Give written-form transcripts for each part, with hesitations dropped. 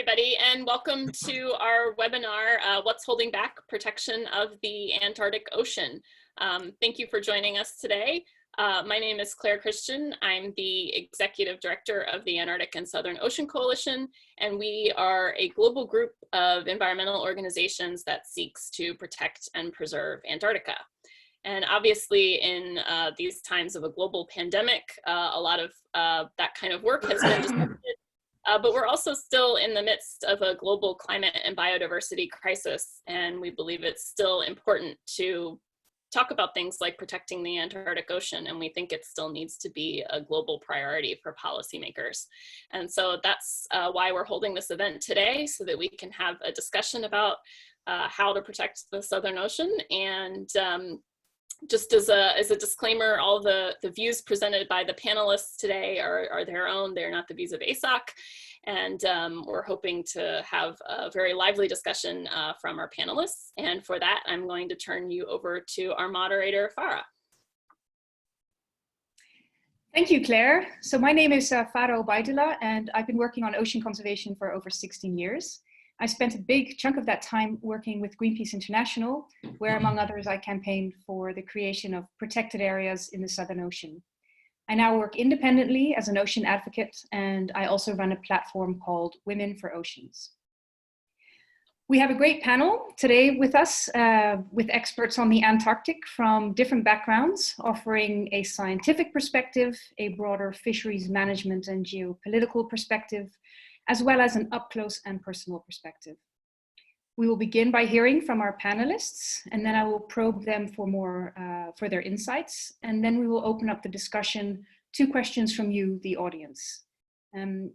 everybody, and welcome to our webinar, What's Holding Back Protection of the Antarctic Ocean. Thank you for joining us today. My name is Claire Christian. I'm the Executive Director of the Antarctic and Southern Ocean Coalition, and we are a global group of environmental organizations that seeks to protect and preserve Antarctica. And obviously in these times of a global pandemic, a lot of that kind of work has been disrupted. But we're also still in the midst of a global climate and biodiversity crisis, and we believe it's still important to talk about things like protecting the Antarctic Ocean, and we think it still needs to be a global priority for policymakers. And so that's why we're holding this event today, so that we can have a discussion about how to protect the Southern Ocean. And just as a disclaimer, all the views presented by the panelists today are their own. They're not the views of ASOC. And we're hoping to have a very lively discussion from our panelists. And for that, I'm going to turn you over to our moderator, Farah. Thank you, Claire. So my name is Farah Obaidullah, and I've been working on ocean conservation for over 16 years. I spent a big chunk of that time working with Greenpeace International, where among others I campaigned for the creation of protected areas in the Southern Ocean. I now work independently as an ocean advocate, and I also run a platform called Women for Oceans. We have a great panel today with us, with experts on the Antarctic from different backgrounds, offering a scientific perspective, a broader fisheries management and geopolitical perspective, as well as an up-close and personal perspective. We will begin by hearing from our panelists, and then I will probe them for their insights, and then we will open up the discussion to questions from you, the audience.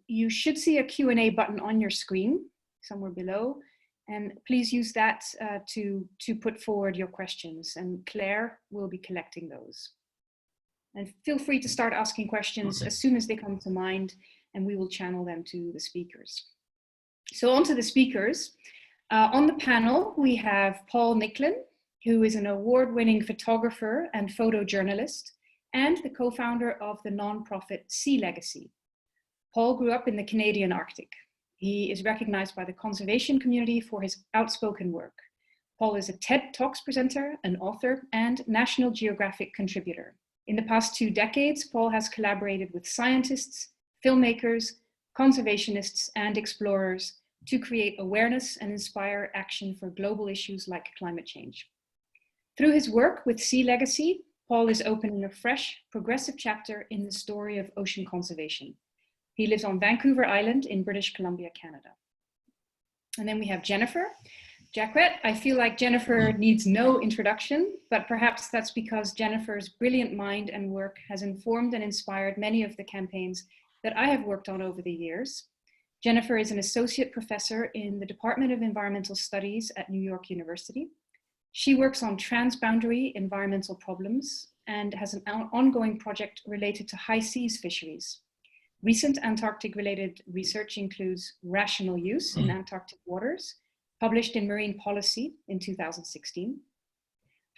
You should see a Q&A button on your screen, somewhere below, and please use that to put forward your questions, and Claire will be collecting those. And feel free to start asking questions as soon as they come to mind, and we will channel them to the speakers. So on to the speakers. On the panel, we have Paul Nicklen, who is an award-winning photographer and photojournalist, and the co-founder of the nonprofit Sealegacy. Paul grew up in the Canadian Arctic. He is recognized by the conservation community for his outspoken work. Paul is a TED Talks presenter, an author, and National Geographic contributor. In the past 2 decades, Paul has collaborated with scientists, filmmakers, conservationists, and explorers to create awareness and inspire action for global issues like climate change. Through his work with Sealegacy, Paul is opening a fresh, progressive chapter in the story of ocean conservation. He lives on Vancouver Island in British Columbia, Canada. And then we have Jennifer. Jacquet, I feel like Jennifer needs no introduction, but perhaps that's because Jennifer's brilliant mind and work has informed and inspired many of the campaigns that I have worked on over the years. Jennifer is an associate professor in the Department of Environmental Studies at New York University. She works on transboundary environmental problems and has an ongoing project related to high seas fisheries. Recent Antarctic-related research includes rational use in Antarctic waters, published in Marine Policy in 2016.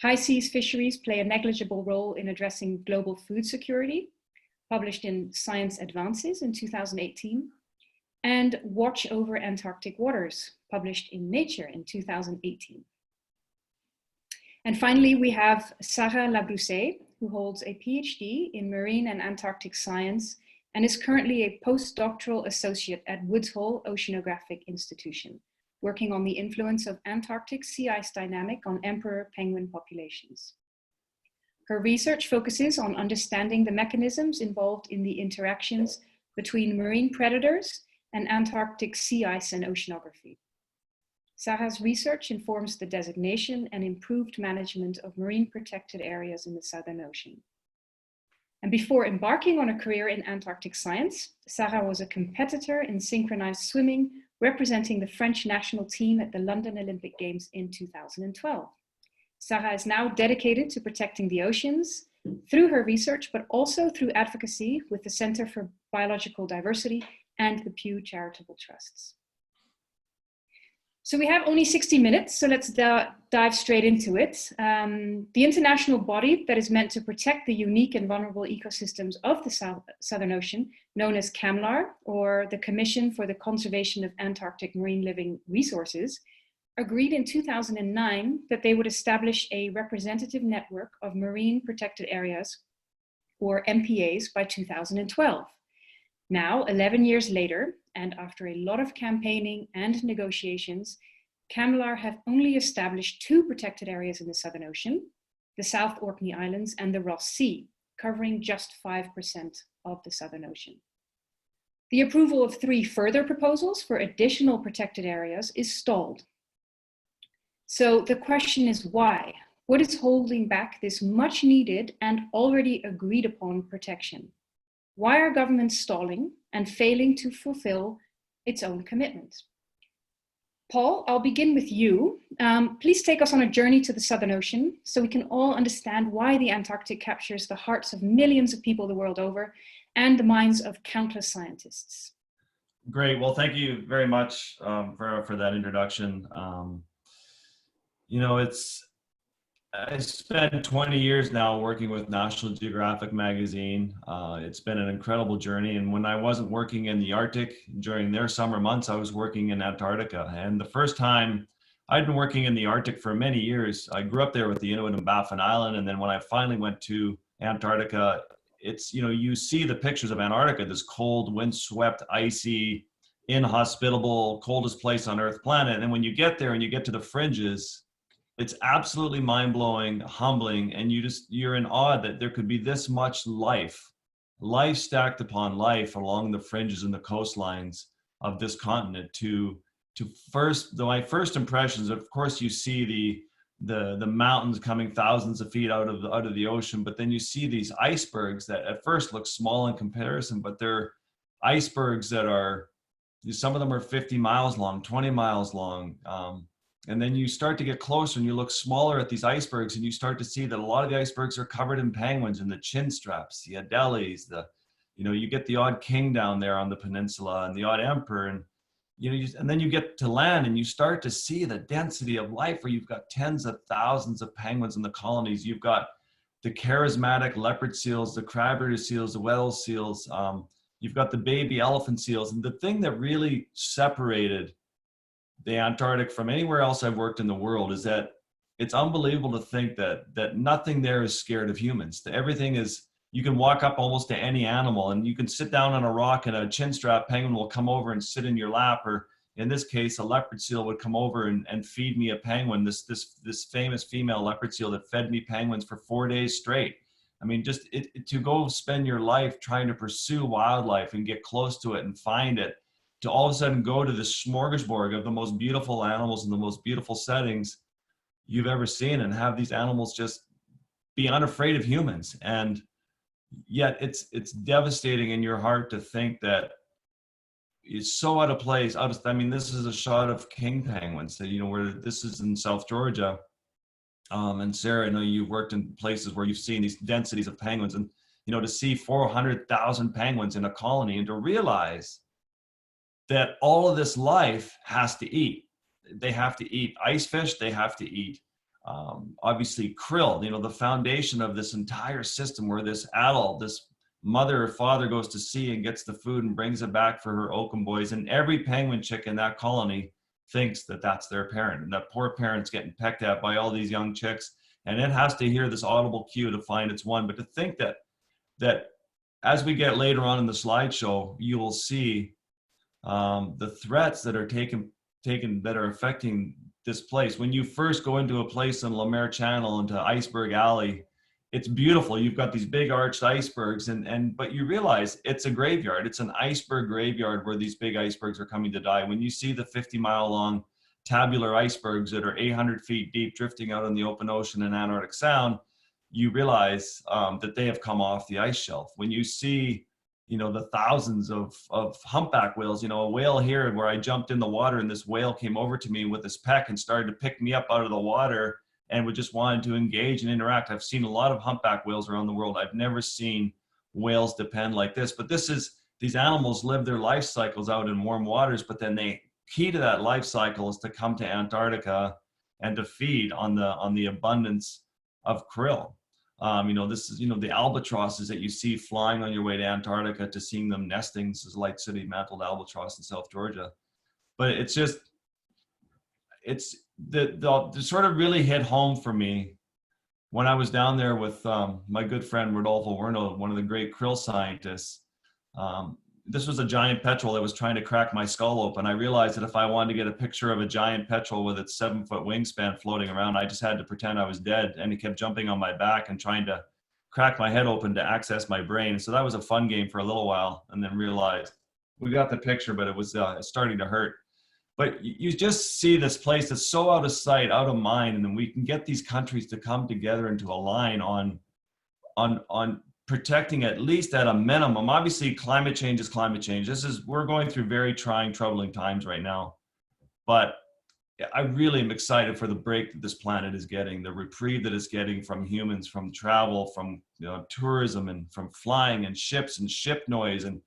High seas fisheries play a negligible role in addressing global food security, published in Science Advances in 2018, and Watch Over Antarctic Waters, published in Nature in 2018. And finally, we have Sara Labrousse, who holds a PhD in Marine and Antarctic Science and is currently a postdoctoral associate at Woods Hole Oceanographic Institution, working on the influence of Antarctic sea ice dynamic on emperor penguin populations. Her research focuses on understanding the mechanisms involved in the interactions between marine predators and Antarctic sea ice and oceanography. Sara's research informs the designation and improved management of marine protected areas in the Southern Ocean. And before embarking on a career in Antarctic science, Sara was a competitor in synchronized swimming, representing the French national team at the London Olympic Games in 2012. Sara is now dedicated to protecting the oceans through her research, but also through advocacy with the Center for Biological Diversity and the Pew Charitable Trusts. So we have only 60 minutes, so let's dive straight into it. The international body that is meant to protect the unique and vulnerable ecosystems of the Southern Ocean, known as CCAMLR, or the Commission for the Conservation of Antarctic Marine Living Resources, agreed in 2009 that they would establish a representative network of marine protected areas, or MPAs, by 2012. Now, 11 years later, and after a lot of campaigning and negotiations, CCAMLR have only established 2 protected areas in the Southern Ocean, the South Orkney Islands and the Ross Sea, covering just 5% of the Southern Ocean. The approval of 3 further proposals for additional protected areas is stalled. So the question is why? What is holding back this much needed and already agreed upon protection? Why are governments stalling and failing to fulfill its own commitments? Paul, I'll begin with you. Please take us on a journey to the Southern Ocean so we can all understand why the Antarctic captures the hearts of millions of people the world over and the minds of countless scientists. Great. Well, thank you very much, Farah, for that introduction. You know, I spent 20 years now working with National Geographic magazine. It's been an incredible journey. And when I wasn't working in the Arctic during their summer months, I was working in Antarctica. And the first time I'd been working in the Arctic for many years, I grew up there with the Inuit and Baffin Island. And then when I finally went to Antarctica, it's, you know, you see the pictures of Antarctica, this cold, windswept, icy, inhospitable, coldest place on Earth planet. And when you get there and you get to the fringes, it's absolutely mind-blowing, humbling, and you're in awe that there could be this much life stacked upon life along the fringes and the coastlines of this continent. My first impressions, of course, you see the mountains coming thousands of feet out of the ocean, but then you see these icebergs that at first look small in comparison, but they're icebergs that are, some of them are 50 miles long, 20 miles long. And then you start to get closer and you look smaller at these icebergs and you start to see that a lot of the icebergs are covered in penguins and the chin straps, the adelies, you get the odd king down there on the peninsula and the odd emperor. And, and then you get to land and you start to see the density of life where you've got tens of thousands of penguins in the colonies. You've got the charismatic leopard seals, the crab-eater seals, the whale seals. You've got the baby elephant seals. And the thing that really separated the Antarctic from anywhere else I've worked in the world is that it's unbelievable to think that nothing there is scared of humans. Everything is, you can walk up almost to any animal and you can sit down on a rock and a chin strap penguin will come over and sit in your lap, or in this case, a leopard seal would come over and feed me a penguin, this famous female leopard seal that fed me penguins for 4 days straight. I mean, just to go spend your life trying to pursue wildlife and get close to it and find it, to all of a sudden go to the smorgasbord of the most beautiful animals in the most beautiful settings you've ever seen and have these animals just be unafraid of humans. And yet it's devastating in your heart to think that it's so out of place. I mean, this is a shot of king penguins that, where this is in South Georgia. And Sara, I know you've worked in places where you've seen these densities of penguins, and, to see 400,000 penguins in a colony and to realize that all of this life has to eat. They have to eat ice fish, they have to eat, obviously, krill, the foundation of this entire system where this adult, this mother or father goes to sea and gets the food and brings it back for her oakum boys. And every penguin chick in that colony thinks that that's their parent. And that poor parent's getting pecked at by all these young chicks. And it has to hear this audible cue to find its one. But to think that as we get later on in the slideshow, you will see the threats that are taken that are affecting this place. When you first go into a place in Le Maire Channel, into Iceberg Alley, it's beautiful. You've got these big arched icebergs, but you realize it's a graveyard. It's an iceberg graveyard where these big icebergs are coming to die. When you see the 50-mile long tabular icebergs that are 800 feet deep drifting out in the open ocean in Antarctic Sound, you realize that they have come off the ice shelf. When you see the thousands of humpback whales, a whale here where I jumped in the water and this whale came over to me with his peck and started to pick me up out of the water and would just wanted to engage and interact. I've seen a lot of humpback whales around the world. I've never seen whales depend like this, but these animals live their life cycles out in warm waters, but then they key to that life cycle is to come to Antarctica and to feed on the abundance of krill. This is, the albatrosses that you see flying on your way to Antarctica, to seeing them nesting. This is Light City mantled albatross in South Georgia. But it's just, it's the sort of really hit home for me when I was down there with my good friend Rodolfo Werno, one of the great krill scientists. This was a giant petrel that was trying to crack my skull open. I realized that if I wanted to get a picture of a giant petrel with its 7-foot wingspan floating around, I just had to pretend I was dead, and it kept jumping on my back and trying to crack my head open to access my brain. So that was a fun game for a little while, and then realized we got the picture, but it was starting to hurt. But you just see this place that's so out of sight, out of mind, and then we can get these countries to come together into a line on protecting, at least at a minimum. Obviously, climate change is climate change. We're going through very trying, troubling times right now. But I really am excited for the break that this planet is getting, the reprieve that it's getting from humans, from travel, from tourism, and from flying and ships and ship noise. And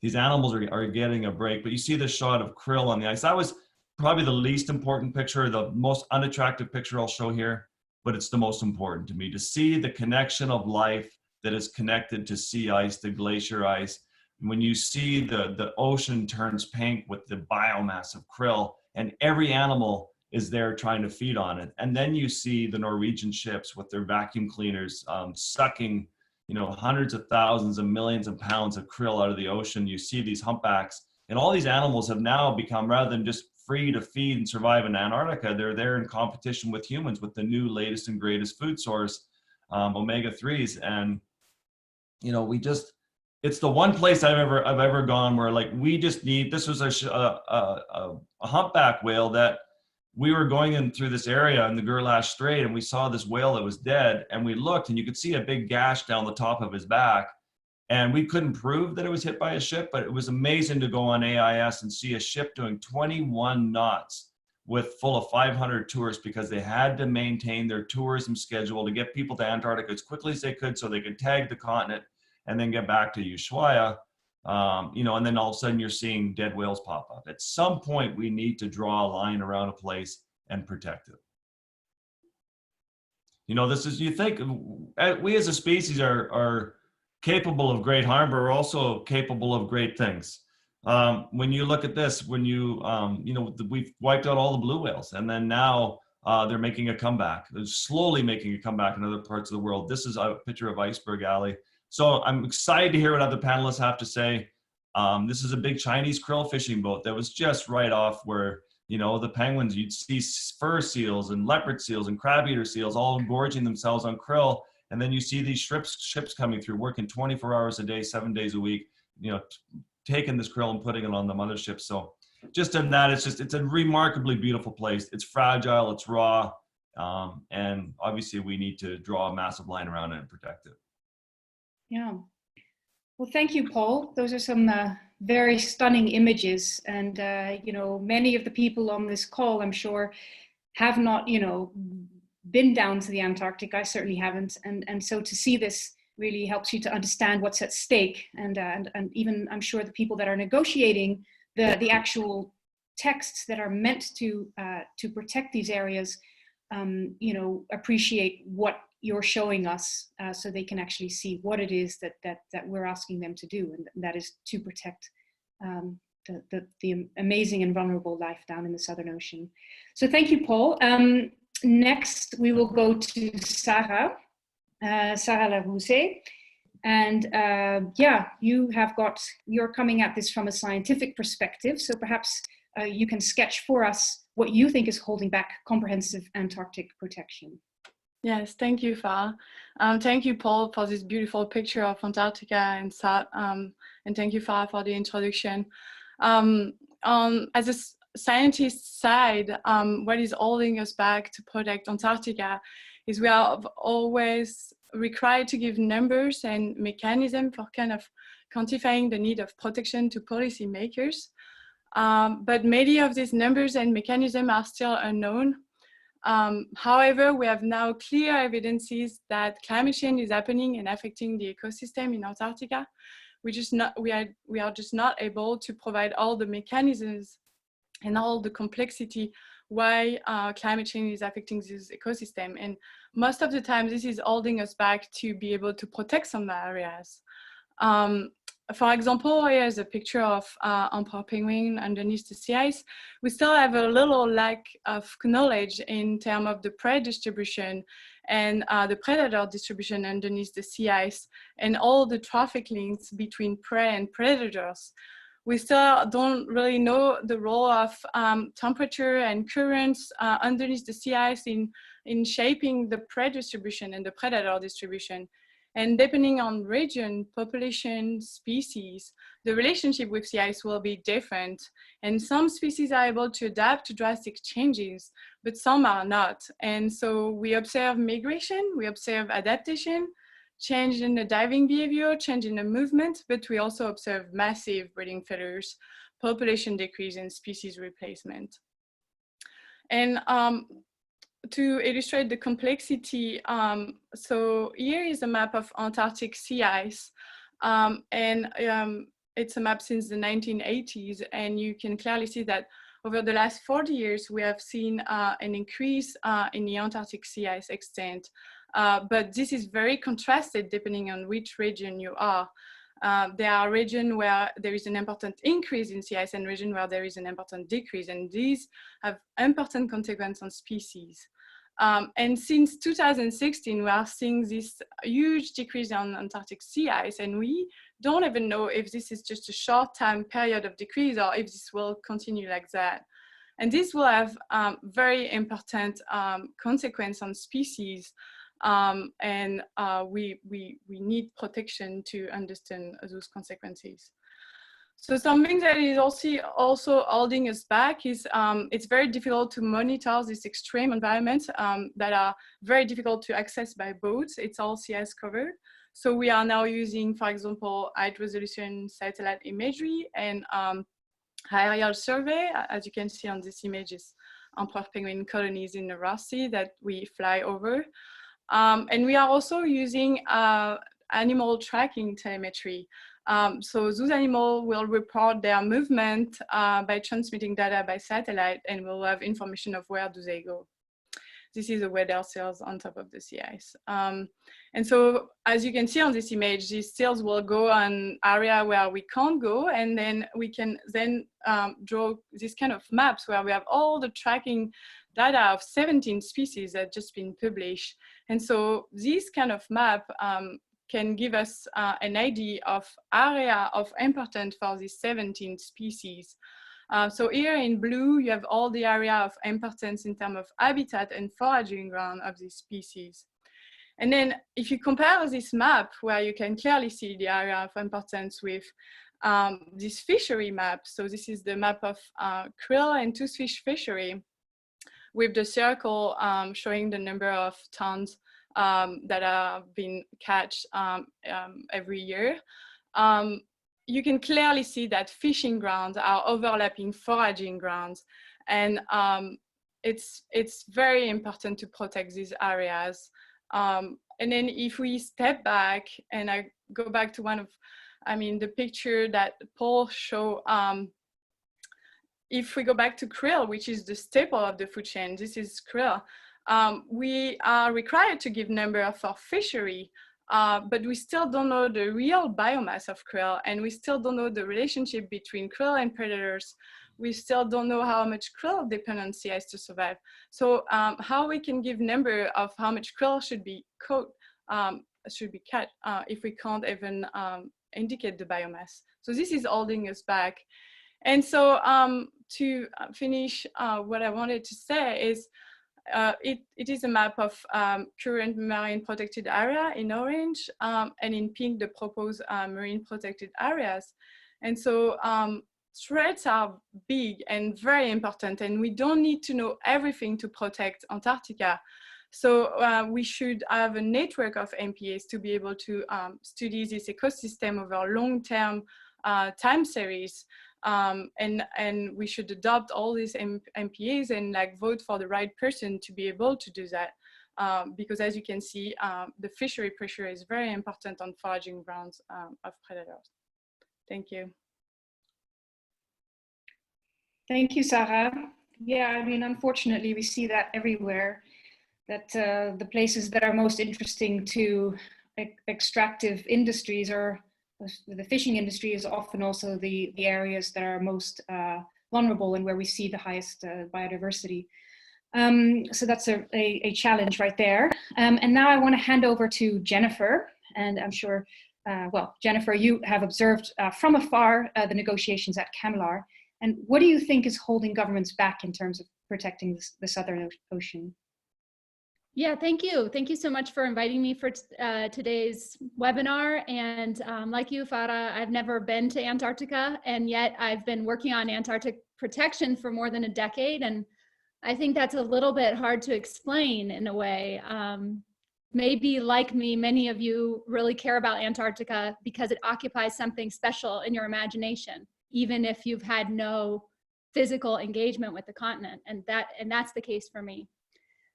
these animals are getting a break. But you see the shot of krill on the ice. That was probably the least important picture, the most unattractive picture I'll show here, but it's the most important to me, to see the connection of life that is connected to sea ice, to glacier ice. When you see the ocean turns pink with the biomass of krill, and every animal is there trying to feed on it. And then you see the Norwegian ships with their vacuum cleaners sucking, hundreds of thousands of millions of pounds of krill out of the ocean. You see these humpbacks, and all these animals have now become, rather than just free to feed and survive in Antarctica, they're there in competition with humans with the new latest and greatest food source, omega-3s. And it's the one place I've ever gone where, like, we just need, this was a humpback whale that we were going in through this area in the Gerlache Strait, and we saw this whale that was dead, and we looked and you could see a big gash down the top of his back, and we couldn't prove that it was hit by a ship, but it was amazing to go on AIS and see a ship doing 21 knots full of 500 tourists, because they had to maintain their tourism schedule to get people to Antarctica as quickly as they could so they could tag the continent and then get back to Ushuaia. And then all of a sudden you're seeing dead whales pop up. At some point, we need to draw a line around a place and protect it. You think we as a species are capable of great harm, but we're also capable of great things. When you look at this, we've wiped out all the blue whales, and then now they're making a comeback. They're slowly making a comeback in other parts of the world. This is a picture of Iceberg Alley. So I'm excited to hear what other panelists have to say. This is a big Chinese krill fishing boat that was just right off where, the penguins, you'd see fur seals and leopard seals and crab eater seals all gorging themselves on krill. And then you see these ships coming through, working 24 hours a day, 7 days a week, taking this krill and putting it on the mothership. So just in that, it's a remarkably beautiful place. It's fragile, it's raw. And obviously we need to draw a massive line around it and protect it. Yeah. Well, thank you, Paul. Those are some very stunning images. And, many of the people on this call, I'm sure, have not, been down to the Antarctic. I certainly haven't. And so to see this really helps you to understand what's at stake. And even, I'm sure, the people that are negotiating the actual texts that are meant to protect these areas, appreciate what you're showing us, so they can actually see what it is that we're asking them to do, and that is to protect the amazing and vulnerable life down in the Southern Ocean. So thank you, Paul. Next, we will go to Sara, Sara Labrousse. And you're coming at this from a scientific perspective, so perhaps you can sketch for us what you think is holding back comprehensive Antarctic protection. Yes, thank you, Farah. Thank you, Paul, for this beautiful picture of Antarctica, and thank you, Farah, for the introduction. As a scientist side, what is holding us back to protect Antarctica is we are always required to give numbers and mechanisms for kind of quantifying the need of protection to policymakers. But many of these numbers and mechanisms are still unknown. However, we have now clear evidences that climate change is happening and affecting the ecosystem in Antarctica. We are just not able to provide all the mechanisms and all the complexity why climate change is affecting this ecosystem. And most of the time, this is holding us back to be able to protect some areas. For example, here's a picture of emperor penguin underneath the sea ice. We still have a little lack of knowledge in terms of the prey distribution and the predator distribution underneath the sea ice and all the traffic links between prey and predators. We still don't really know the role of temperature and currents underneath the sea ice in shaping the prey distribution and the predator distribution. And depending on region, population, species, the relationship with sea ice will be different. And some species are able to adapt to drastic changes, but some are not. And so we observe migration, we observe adaptation, change in the diving behavior, change in the movement, but we also observe massive breeding failures, population decrease, and species replacement. And to illustrate the complexity, so here is a map of Antarctic sea ice, it's a map since the 1980s, and you can clearly see that over the last 40 years, we have seen an increase in the Antarctic sea ice extent. But this is very contrasted depending on which region you are. There are regions where there is an important increase in sea ice and regions where there is an important decrease, and these have important consequences on species. And since 2016, we are seeing this huge decrease on Antarctic sea ice, and we don't even know if this is just a short-time period of decrease or if this will continue like that. And this will have very important consequences on species. And we need protection to understand those consequences. So something that is also holding us back is it's very difficult to monitor these extreme environments that are very difficult to access by boats. It's all sea ice covered. So we are now using, for example, high resolution satellite imagery and aerial survey. As you can see on this image is emperor penguin colonies in the Ross Sea that we fly over. And we are also using animal tracking telemetry. So those animals will report their movement by transmitting data by satellite, and we'll have information of where do they go. This is the weather sails on top of the sea ice. And so as you can see on this image, these sails will go on area where we can't go, and then we can then draw this kind of maps where we have all the tracking data of 17 species that just been published. And so this kind of map can give us an idea of area of importance for these 17 species. So here in blue, you have all the area of importance in terms of habitat and foraging ground of these species. And then if you compare this map where you can clearly see the area of importance with this fishery map, so this is the map of krill and toothfish fishery, with the circle showing the number of tons that are being catch every year. You can clearly see that fishing grounds are overlapping foraging grounds, and it's very important to protect these areas. And then if we step back, and I go back to the picture that Paul showed, if we go back to krill, which is the staple of the food chain, this is krill, we are required to give number for fishery, but we still don't know the real biomass of krill, and we still don't know the relationship between krill and predators. We still don't know how much krill depend on sea ice to survive. So how we can give number of how much krill should be caught, if we can't even indicate the biomass. So this is holding us back. And so to finish, what I wanted to say is it is a map of current marine protected area in orange, and in pink, the proposed marine protected areas. And so threats are big and very important, and we don't need to know everything to protect Antarctica. So we should have a network of MPAs to be able to study this ecosystem over long-term time series. And we should adopt all these MPAs and vote for the right person to be able to do that. Because as you can see, the fishery pressure is very important on foraging grounds of predators. Thank you. Thank you, Sara. Yeah, I mean, unfortunately, we see that everywhere, that the places that are most interesting to extractive industries or the fishing industry is often also the areas that are most vulnerable and where we see the highest biodiversity. So that's a challenge right there. And now I want to hand over to Jennifer, and I'm sure, well, Jennifer, you have observed from afar the negotiations at CCAMLR. And what do you think is holding governments back in terms of protecting the Southern Ocean? Yeah, thank you. Thank you so much for inviting me for today's webinar. And like you, Farah, I've never been to Antarctica, and yet I've been working on Antarctic protection for more than a decade. And I think that's a little bit hard to explain in a way. Maybe like me, many of you really care about Antarctica because it occupies something special in your imagination, even if you've had no physical engagement with the continent. And that's the case for me.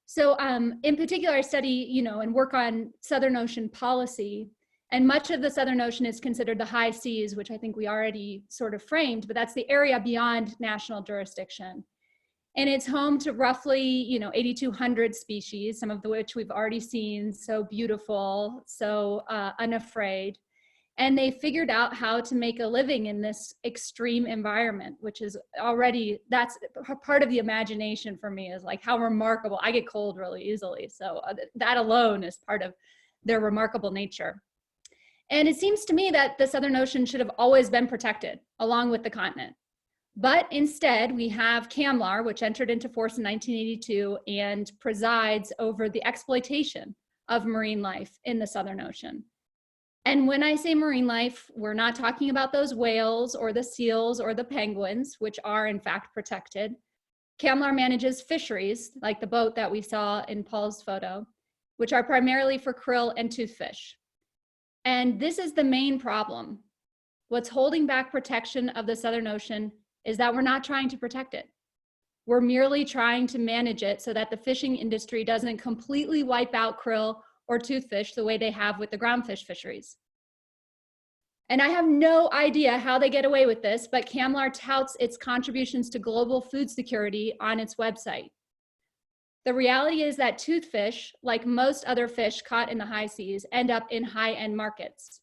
So in particular, I study, and work on Southern Ocean policy. And much of the Southern Ocean is considered the high seas, which I think we already sort of framed, but that's the area beyond national jurisdiction. And it's home to roughly, 8,200 species, some of which we've already seen, so beautiful, so unafraid. And they figured out how to make a living in this extreme environment, which is already, that's part of the imagination for me, is like how remarkable. I get cold really easily. So that alone is part of their remarkable nature. And it seems to me that the Southern Ocean should have always been protected along with the continent. But instead we have CCAMLR, which entered into force in 1982 and presides over the exploitation of marine life in the Southern Ocean. And when I say marine life, we're not talking about those whales or the seals or the penguins, which are in fact protected. CCAMLR manages fisheries, like the boat that we saw in Paul's photo, which are primarily for krill and toothfish. And this is the main problem. What's holding back protection of the Southern Ocean is that we're not trying to protect it. We're merely trying to manage it so that the fishing industry doesn't completely wipe out krill or toothfish the way they have with the groundfish fisheries. And I have no idea how they get away with this, but CCAMLR touts its contributions to global food security on its website. The reality is that toothfish, like most other fish caught in the high seas, end up in high-end markets.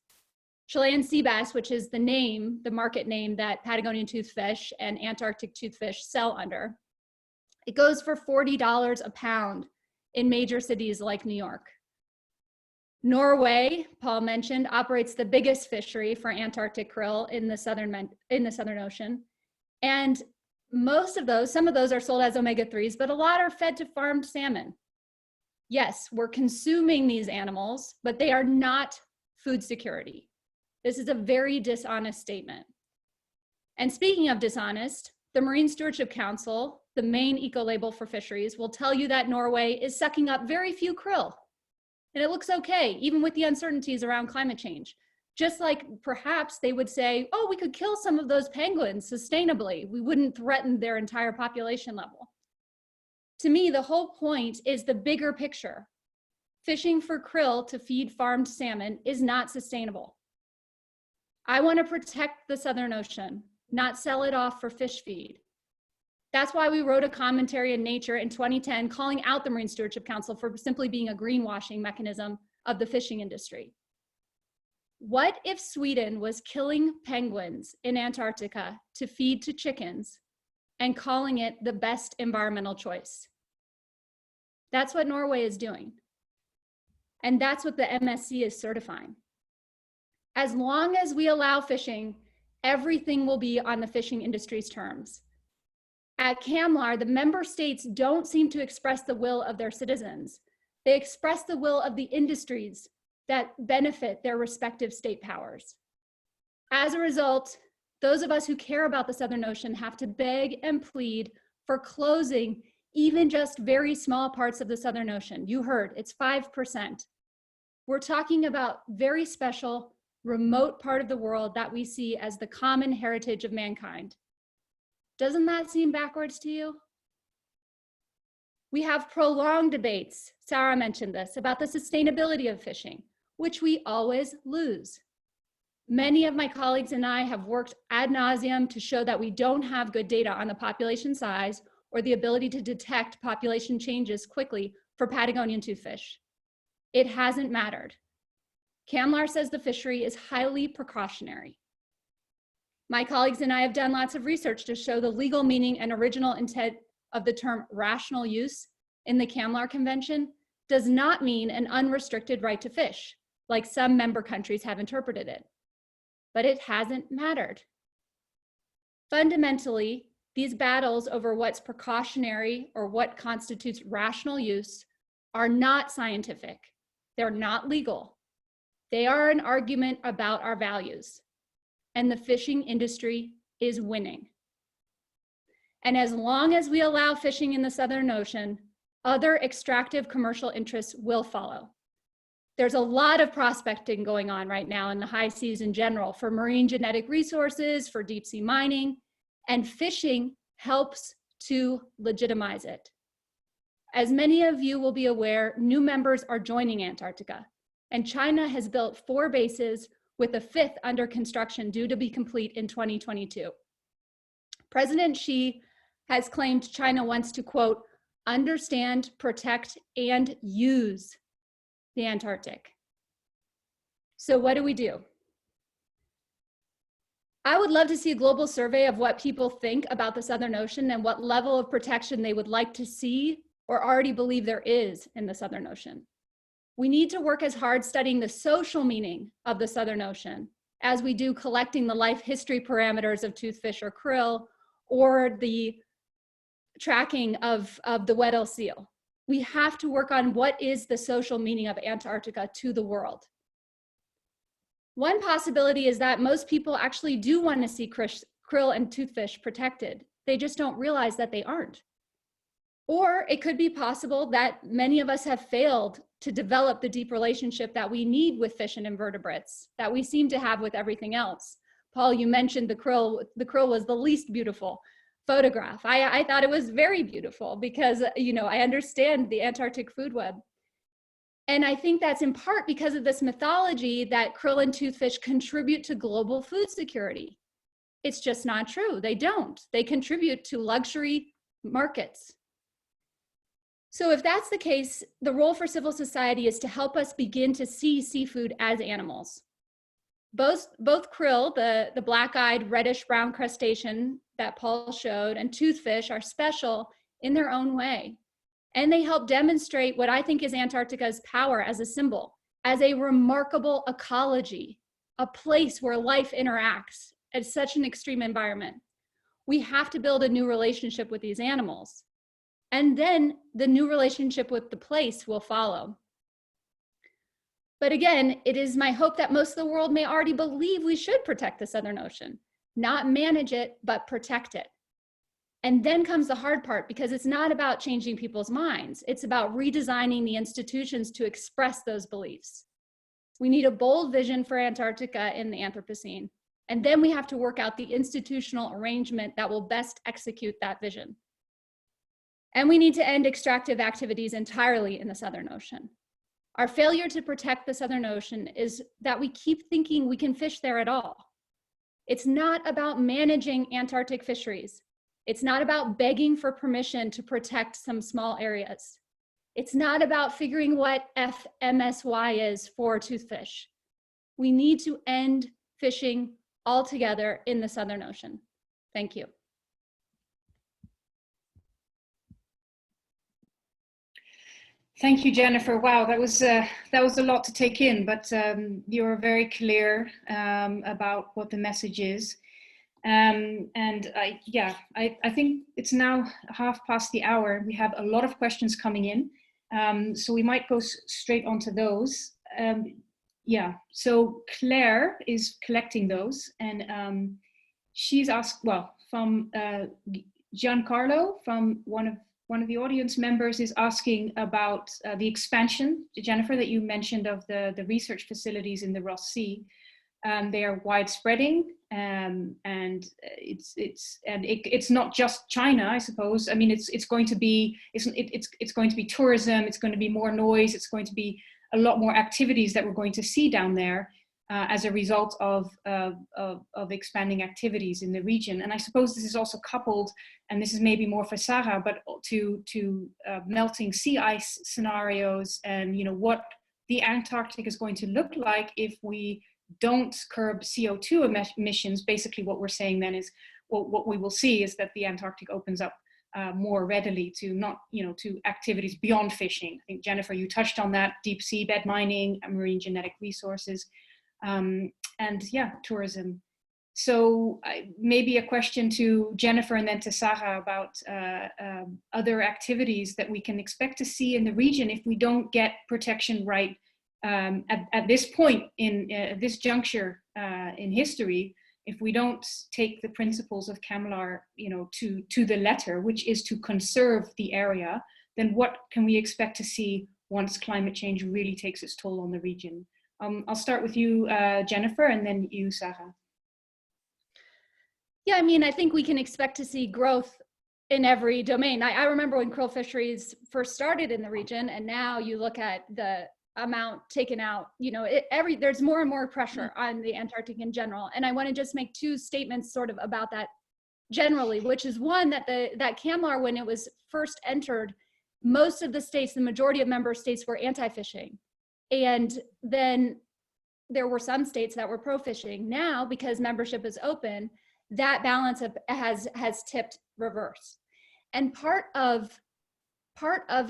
Chilean sea bass, which is the market name that Patagonian toothfish and Antarctic toothfish sell under, it goes for $40 a pound in major cities like New York. Norway, Paul mentioned, operates the biggest fishery for Antarctic krill in the Southern Ocean. And some of those are sold as omega-3s, but a lot are fed to farmed salmon. Yes, we're consuming these animals, but they are not food security. This is a very dishonest statement. And speaking of dishonest, the Marine Stewardship Council, the main eco-label for fisheries, will tell you that Norway is sucking up very few krill. And it looks okay, even with the uncertainties around climate change. Just like perhaps they would say, oh, we could kill some of those penguins sustainably. We wouldn't threaten their entire population level. To me, the whole point is the bigger picture. Fishing for krill to feed farmed salmon is not sustainable. I want to protect the Southern Ocean, not sell it off for fish feed. That's why we wrote a commentary in Nature in 2010 calling out the Marine Stewardship Council for simply being a greenwashing mechanism of the fishing industry. What if Sweden was killing penguins in Antarctica to feed to chickens and calling it the best environmental choice? That's what Norway is doing. And that's what the MSC is certifying. As long as we allow fishing, everything will be on the fishing industry's terms. At CCAMLR, the member states don't seem to express the will of their citizens. They express the will of the industries that benefit their respective state powers. As a result, those of us who care about the Southern Ocean have to beg and plead for closing even just very small parts of the Southern Ocean. You heard, it's 5%. We're talking about very special, remote part of the world that we see as the common heritage of mankind. Doesn't that seem backwards to you? We have prolonged debates, Sara mentioned this, about the sustainability of fishing, which we always lose. Many of my colleagues and I have worked ad nauseum to show that we don't have good data on the population size or the ability to detect population changes quickly for Patagonian toothfish. It hasn't mattered. CCAMLR says the fishery is highly precautionary. My colleagues and I have done lots of research to show the legal meaning and original intent of the term rational use in the CCAMLR Convention does not mean an unrestricted right to fish, like some member countries have interpreted it. But it hasn't mattered. Fundamentally, these battles over what's precautionary or what constitutes rational use are not scientific. They're not legal. They are an argument about our values. And the fishing industry is winning. And as long as we allow fishing in the Southern Ocean, other extractive commercial interests will follow. There's a lot of prospecting going on right now in the high seas in general for marine genetic resources, for deep sea mining, and fishing helps to legitimize it. As many of you will be aware, new members are joining Antarctica, and China has built 4 bases with a 5th under construction due to be complete in 2022. President Xi has claimed China wants to, quote, understand, protect, and use the Antarctic. So what do? I would love to see a global survey of what people think about the Southern Ocean and what level of protection they would like to see or already believe there is in the Southern Ocean. We need to work as hard studying the social meaning of the Southern Ocean as we do collecting the life history parameters of toothfish or krill or the tracking of the Weddell seal. We have to work on what is the social meaning of Antarctica to the world. One possibility is that most people actually do want to see krill and toothfish protected. They just don't realize that they aren't. Or it could be possible that many of us have failed to develop the deep relationship that we need with fish and invertebrates, that we seem to have with everything else. Paul, you mentioned the krill. The krill was the least beautiful photograph. I thought it was very beautiful because, I understand the Antarctic food web. And I think that's in part because of this mythology that krill and toothfish contribute to global food security. It's just not true. They don't. They contribute to luxury markets. So if that's the case, the role for civil society is to help us begin to see seafood as animals. Both krill, the black-eyed reddish-brown crustacean that Paul showed, and toothfish are special in their own way. And they help demonstrate what I think is Antarctica's power as a symbol, as a remarkable ecology, a place where life interacts at such an extreme environment. We have to build a new relationship with these animals. And then the new relationship with the place will follow. But again, it is my hope that most of the world may already believe we should protect the Southern Ocean, not manage it, but protect it. And then comes the hard part, because it's not about changing people's minds. It's about redesigning the institutions to express those beliefs. We need a bold vision for Antarctica in the Anthropocene. And then we have to work out the institutional arrangement that will best execute that vision. And we need to end extractive activities entirely in the Southern Ocean. Our failure to protect the Southern Ocean is that we keep thinking we can fish there at all. It's not about managing Antarctic fisheries. It's not about begging for permission to protect some small areas. It's not about figuring what FMSY is for toothfish. We need to end fishing altogether in the Southern Ocean. Thank you. Thank you, Jennifer. Wow, that was a lot to take in, but you were very clear about what the message is. And I think it's now 1/2 the hour. We have a lot of questions coming in, so we might go straight onto those. So Claire is collecting those, and she's asked, from Giancarlo, from one of the audience members, is asking about the expansion, Jennifer, that you mentioned, of the research facilities in the Ross Sea. They are widespreading, and it's not just China, I suppose. I mean, it's going to be tourism. It's going to be more noise. It's going to be a lot more activities that we're going to see down there. as a result of expanding activities in the region. And I suppose this is also coupled, and this is maybe more for Sara, but to melting sea ice scenarios, and what the Antarctic is going to look like if we don't curb CO2 emissions. Basically what we're saying then is, what we will see is that the Antarctic opens up more readily to to activities beyond fishing. I think, Jennifer, you touched on that: deep sea bed mining, marine genetic resources, and yeah, tourism. So maybe a question to Jennifer and then to Sara about other activities that we can expect to see in the region if we don't get protection right at this point in this juncture in history. If we don't take the principles of CCAMLR, to the letter, which is to conserve the area, then what can we expect to see once climate change really takes its toll on the region? I'll start with you, Jennifer, and then you, Sara. Yeah, I mean, I think we can expect to see growth in every domain. I remember when krill fisheries first started in the region, and now you look at the amount taken out, there's more and more pressure on the Antarctic in general. And I want to just make two statements sort of about that generally, which is one, that that CCAMLR, when it was first entered, most of the states, the majority of member states, were anti-fishing. And then there were some states that were pro-fishing. Now, because membership is open, that balance has tipped reverse. And part of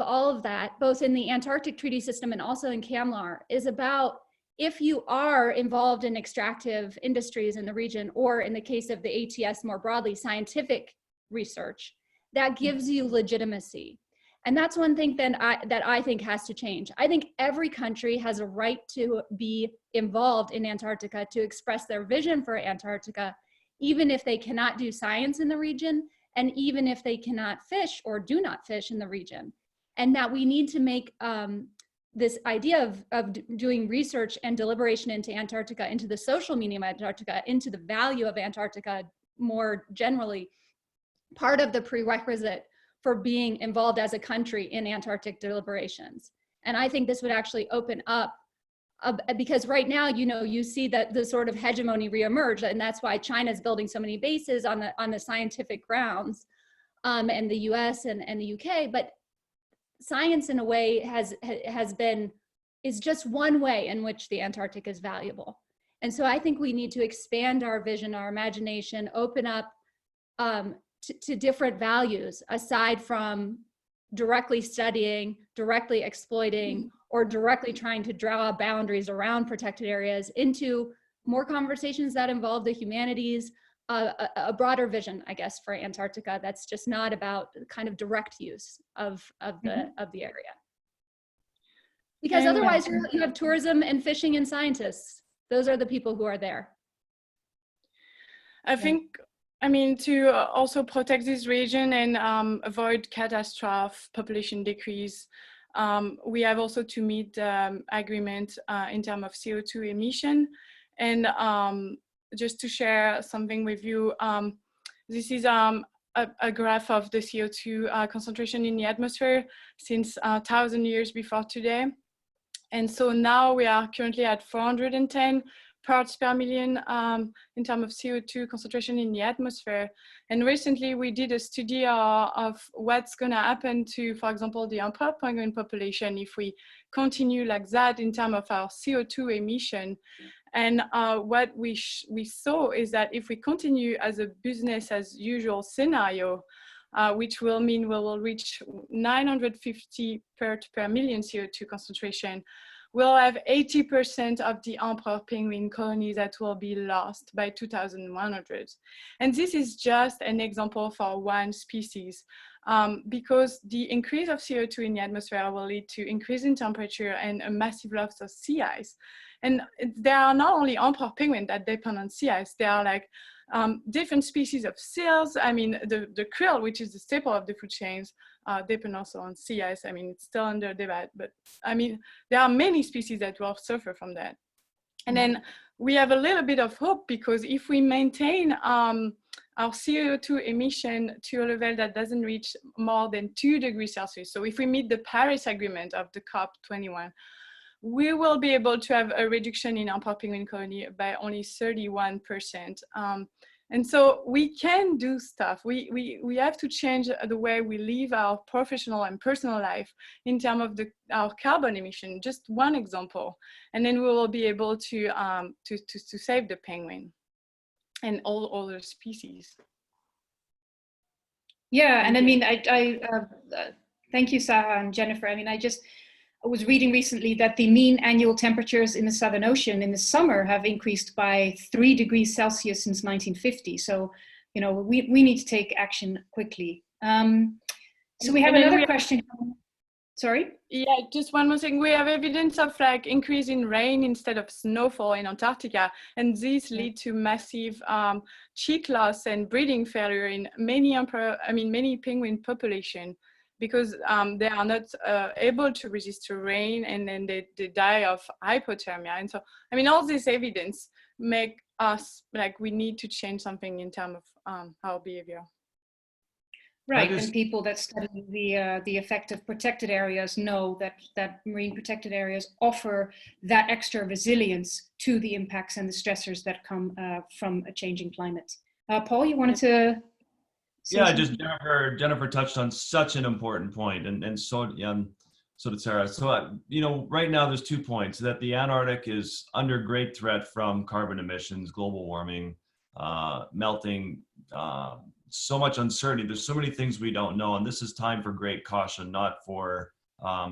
all of that, both in the Antarctic Treaty System and also in CCAMLR, is about, if you are involved in extractive industries in the region, or in the case of the ATS more broadly, scientific research, that gives you legitimacy. And that's one thing that I think has to change. I think every country has a right to be involved in Antarctica, to express their vision for Antarctica, even if they cannot do science in the region, and even if they cannot fish or do not fish in the region. And that we need to make this idea of doing research and deliberation into Antarctica, into the social meaning of Antarctica, into the value of Antarctica more generally, part of the prerequisite for being involved as a country in Antarctic deliberations. And I think this would actually open up, because right now, you see that the sort of hegemony reemerge, and that's why China's building so many bases on the scientific grounds, and the US and the UK. But science, in a way, is just one way in which the Antarctic is valuable. And so I think we need to expand our vision, our imagination, open up to different values, aside from directly studying, directly exploiting, or directly trying to draw boundaries around protected areas, into more conversations that involve the humanities, a broader vision, I guess, for Antarctica that's just not about kind of direct use of the area. Because otherwise you have tourism and fishing and scientists. Those are the people who are there. I think, to also protect this region and avoid catastrophe, population decrease, we have also to meet the agreement in terms of CO2 emission. And just to share something with you, this is a graph of the CO2 concentration in the atmosphere since 1,000 years before today. And so now we are currently at 410 parts per million in terms of CO2 concentration in the atmosphere. And recently we did a study of what's gonna happen to, for example, the emperor penguin population if we continue like that in terms of our CO2 emission. And what we saw is that if we continue as a business as usual scenario, which will mean we will reach 950 parts per million CO2 concentration, we'll have 80% of the emperor penguin colonies that will be lost by 2100. And this is just an example for one species, because the increase of CO2 in the atmosphere will lead to increase in temperature and a massive loss of sea ice. And there are not only emperor penguins that depend on sea ice, there are like different species of seals. The krill, which is the staple of the food chains, depend also on sea ice. It's still under debate, but there are many species that will suffer from that. And then we have a little bit of hope, because if we maintain our CO2 emission to a level that doesn't reach more than 2 degrees Celsius, so if we meet the Paris Agreement of the COP21, we will be able to have a reduction in our penguin colony by only 31%. And so we can do stuff. We have to change the way we live our professional and personal life in terms of our carbon emission, just one example. And then we will be able to save the penguin and all other species. Yeah, and I mean, thank you, Sara and Jennifer. I mean, I was reading recently that the mean annual temperatures in the Southern Ocean in the summer have increased by 3 degrees Celsius since 1950. So, you know, we need to take action quickly. So we have another question. Sorry? Yeah, just one more thing. We have evidence of like increase in rain instead of snowfall in Antarctica, and these lead to massive chick loss and breeding failure in many penguin population, because they are not able to resist the rain, and then they die of hypothermia. And so, I mean, all this evidence make us like we need to change something in terms of our behavior. Right, and people that study the effect of protected areas know that marine protected areas offer that extra resilience to the impacts and the stressors that come from a changing climate. Paul, you wanted to say Yeah, something? just Jennifer touched on such an important point, and so did Sarah. So you know, right now there's 2 points: that the Antarctic is under great threat from carbon emissions, global warming, melting. So much uncertainty. There's so many things we don't know, and this is time for great caution, not for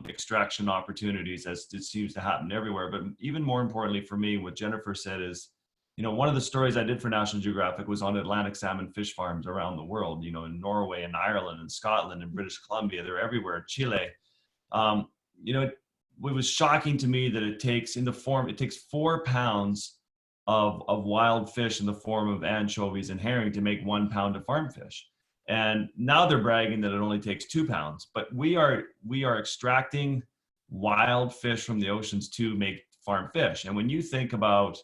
extraction opportunities, as it seems to happen everywhere. But even more importantly for me, what Jennifer said is, you know, one of the stories I did for National Geographic was on Atlantic salmon fish farms around the world, you know, in Norway and Ireland and Scotland and British Columbia. They're everywhere, Chile. You know, it was shocking to me that it takes 4 pounds of wild fish in the form of anchovies and herring to make 1 pound of farm fish. And now they're bragging that it only takes 2 pounds, but we are extracting wild fish from the oceans to make farm fish. And when you think about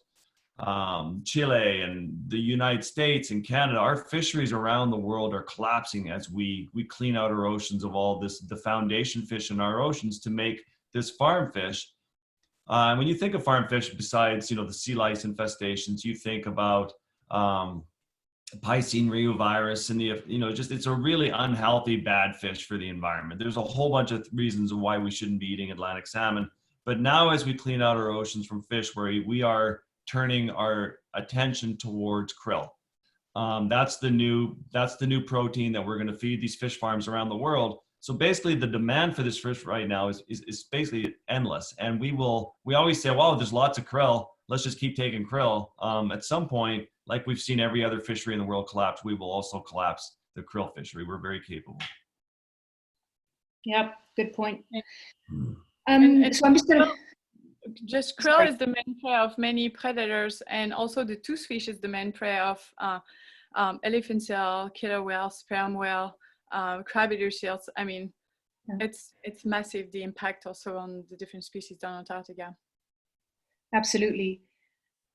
Chile and the United States and Canada, our fisheries around the world are collapsing as we clean out our oceans of all the foundation fish in our oceans to make this farm fish. When you think of farm fish, besides, you know, the sea lice infestations, you think about Piscine reovirus and it's a really unhealthy, bad fish for the environment. There's a whole bunch of reasons why we shouldn't be eating Atlantic salmon. But now, as we clean out our oceans from fish, we are turning our attention towards krill. That's the new protein that we're going to feed these fish farms around the world. So basically, the demand for this fish right now is basically endless. And we always say, well, there's lots of krill, let's just keep taking krill. At some point, like we've seen every other fishery in the world collapse, we will also collapse the krill fishery. We're very capable. Yep, good point. So I'm just gonna... krill is the main prey of many predators, and also the toothfish is the main prey of elephant seal, killer whale, sperm whale, crab-eater seals. I mean, yeah. It's massive, the impact also on the different species down Antarctica. Absolutely.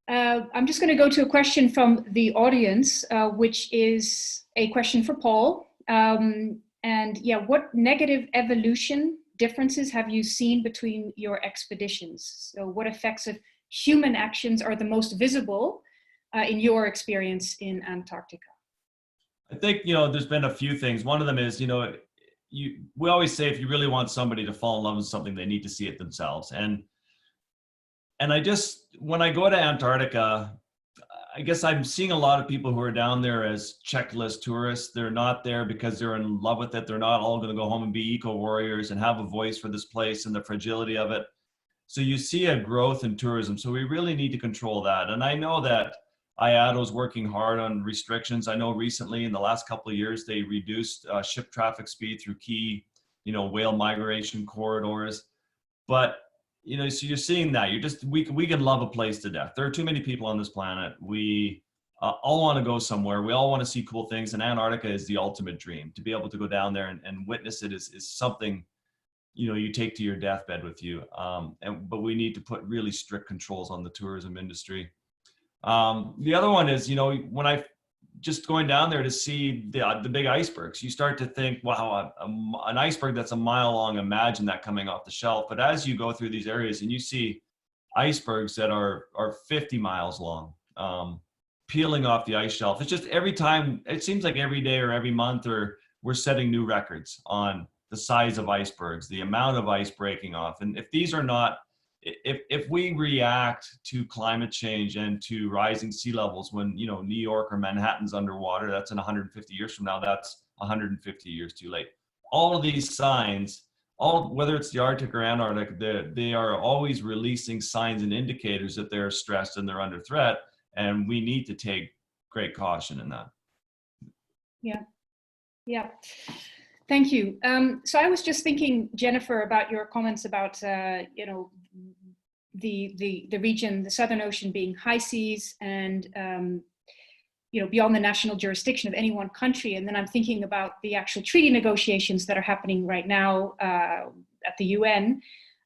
I'm just going to go to a question from the audience, which is a question for Paul. And yeah, what negative evolution differences have you seen between your expeditions? So what effects of human actions are the most visible in your experience in Antarctica? I think, you know, there's been a few things. One of them is, you know, we always say if you really want somebody to fall in love with something, they need to see it themselves. And when I go to Antarctica, I guess I'm seeing a lot of people who are down there as checklist tourists. They're not there because they're in love with it. They're not all going to go home and be eco warriors and have a voice for this place and the fragility of it. So you see a growth in tourism. So we really need to control that. And I know that IATO's working hard on restrictions. I know recently in the last couple of years, they reduced ship traffic speed through key, you know, whale migration corridors. But, you know, so you're seeing that. We can love a place to death. There are too many people on this planet. We all want to go somewhere. We all want to see cool things. And Antarctica is the ultimate dream. To be able to go down there and witness it is something, you know, you take to your deathbed with you. But we need to put really strict controls on the tourism industry. The other one is, you know, just going down there to see the big icebergs, you start to think, wow, an iceberg that's a mile long, imagine that coming off the shelf. But as you go through these areas and you see icebergs that are 50 miles long, peeling off the ice shelf, it's just every time, it seems like every day or every month, or we're setting new records on the size of icebergs, the amount of ice breaking off. And if these are not, if we react to climate change and to rising sea levels when, you know, New York or Manhattan's underwater, that's in 150 years from now, that's 150 years too late. All of these signs, whether it's the Arctic or Antarctic, they are always releasing signs and indicators that they're stressed and they're under threat. And we need to take great caution in that. Yeah. Thank you. So I was just thinking, Jennifer, about your comments about, you know, the region, the Southern Ocean being high seas and, you know, beyond the national jurisdiction of any one country. And then I'm thinking about the actual treaty negotiations that are happening right now at the UN